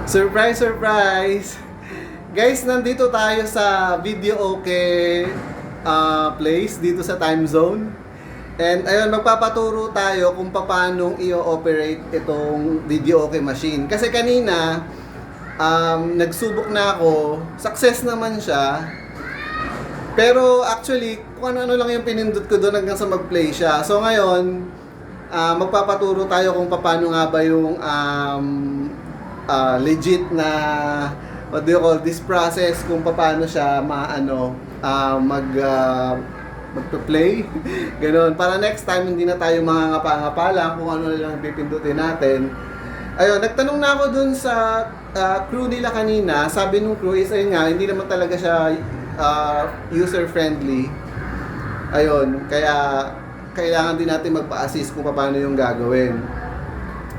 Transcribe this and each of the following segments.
Surprise, surprise! Guys, nandito tayo sa Video Okay place dito sa time zone. And ayun, magpapaturo tayo kung paano i-operate itong Video Okay machine. Kasi kanina, nagsubok na ako, success naman siya. Pero actually, kung ano-ano lang yung pinindot ko doon hanggang sa mag-play siya. So ngayon, magpapaturo tayo kung paano nga ba yung legit na what do you call this process, kung paano siya magpa-play. Ganon. Para next time hindi na tayo mangangapa-ngapa lang kung ano lang pipindutin natin. Ayun, nagtanong na ako dun sa crew nila kanina. Sabi nung crew is ayun nga, hindi naman talaga siya user friendly. Ayun, kaya kailangan din natin magpa-assist kung paano yung gagawin.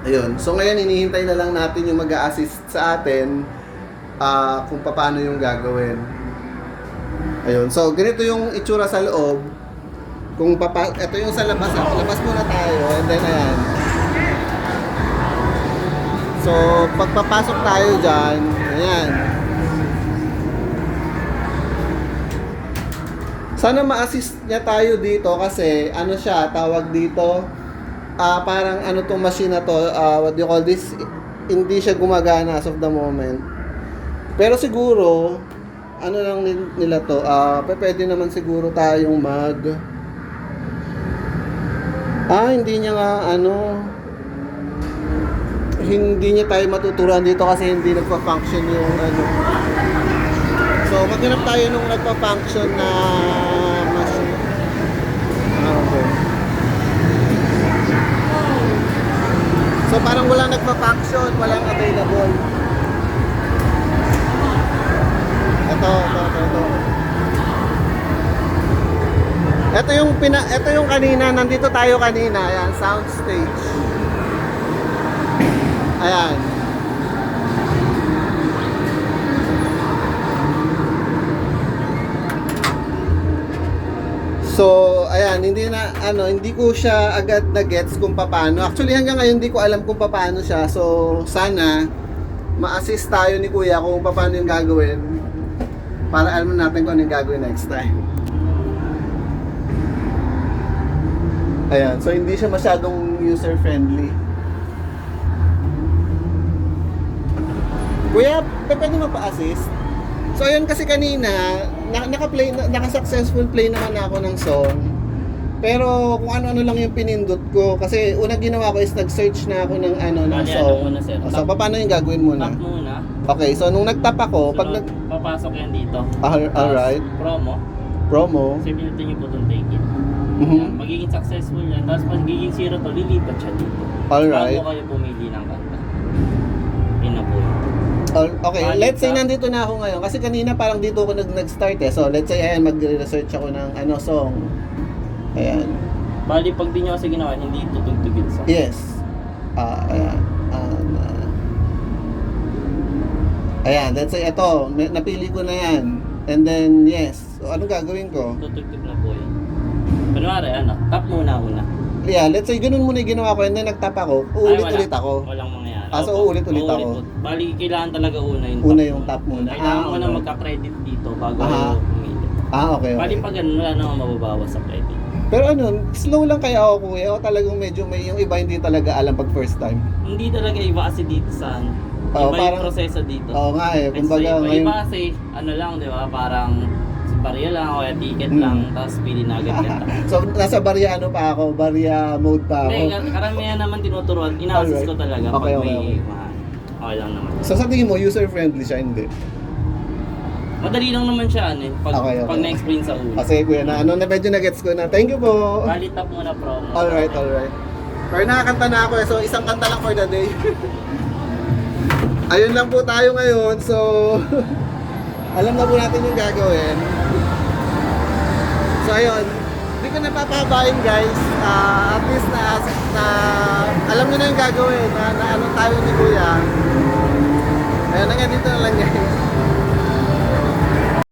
Ayun. So ngayon hinihintay na lang natin yung mag-a-assist sa atin kung paano yung gagawin. Ayun. So ganito yung itsura sa loob. Ito yung sa labas. Labas muna tayo and then ayan. So pagpapasok tayo dyan, ayan. Sana ma-assist niya tayo dito kasi ano siya, tawag dito, parang ano tong machine na to, what do you call this, hindi siya gumagana as of the moment. Pero siguro, ano lang nila to, pwede naman siguro tayong hindi niya nga, hindi niya tayo matuturuan dito kasi hindi nagpa-function yung So, maghanap tayo nung nagpa-function na machine. Okay. So, parang walang nagpa-function, walang available. Ito. Ito yung kanina, nandito tayo kanina, ayan, sound stage. Ayan. So, ayan, hindi ko siya agad na gets kung paano. Actually, hanggang ngayon hindi ko alam kung paano siya. So, sana ma-assist tayo ni Kuya kung paano yung gagawin para alam natin kung ano yung gagawin next time. Ayan, so hindi siya masyadong user-friendly. Kuya, pwede mapa-assist? So ayun, kasi kanina naka-successful play naman ako ng song. Pero kung ano-ano lang yung pinindot ko, kasi una ginawa ko is nag-search na ako ng song. So paano yung gagawin muna? Tap muna. Okay, so nung nag-tap ako, papasok yan dito. Alright. Promo. So pinutin niyo po itong take it. Mhm. Magiging successful yan. Tapos pag magiging zero to, lilipat siya dito. Alright. Bago kayo pumili ng kanta. Yun na po yun. Okay, let's say nandito na ako ngayon kasi kanina parang dito ako nag-start eh. So let's say ayan, mag-research ako ng song. Ayan. Bali pag di nyo kasi ginawa, hindi tutugtugin sa. Yes. Ayan. Ayan, let's say ito, napili ko na yan. And then yes. So anong gagawin ko? Tutugtog na po yun. Kunwari tap muna. Yeah, let's say ganun muna yung ginawa ko and then nag-tap ako. Uulit-ulit ako. Walang mangyayari. So uulit-ulit ako. Bali, kailangan talaga yung tap muna. Kailangan mo na magka-credit dito bago kayo pumili. Okay. Bali, pag ganun, wala namang mababawas sa credit. Pero slow lang kaya ako kuya. O talagang medyo yung iba hindi talaga alam pag first time. Hindi talaga iba kasi dito sa iba yung proseso dito. Oo nga eh. Kumbaga ngayon. Iba kasi, lang, di ba, parang barya lang o ticket lang, tapos pili na agad kanta. So, nasa barya pa ako? Barya mode pa ako? Hindi, karamihan naman tinuturuan. Ina-assist ko talaga pag may okay lang naman. So, sa tingin mo, user-friendly siya? Hindi? Madali lang naman siya, pag na-explain sa ulo. Kasi kuya, medyo na-gets ko na. Thank you po! Bali, tap muna promo. Alright. Pero nakakanta na ako so isang kanta lang for the day. Ayun lang po tayo ngayon, so alam na po natin yung gagawin. So ayun, hindi ko napapahabain guys. At least na alam nyo na yung gagawin, na ano tayo ni Kuya. Ayun, hanggang dito na lang guys.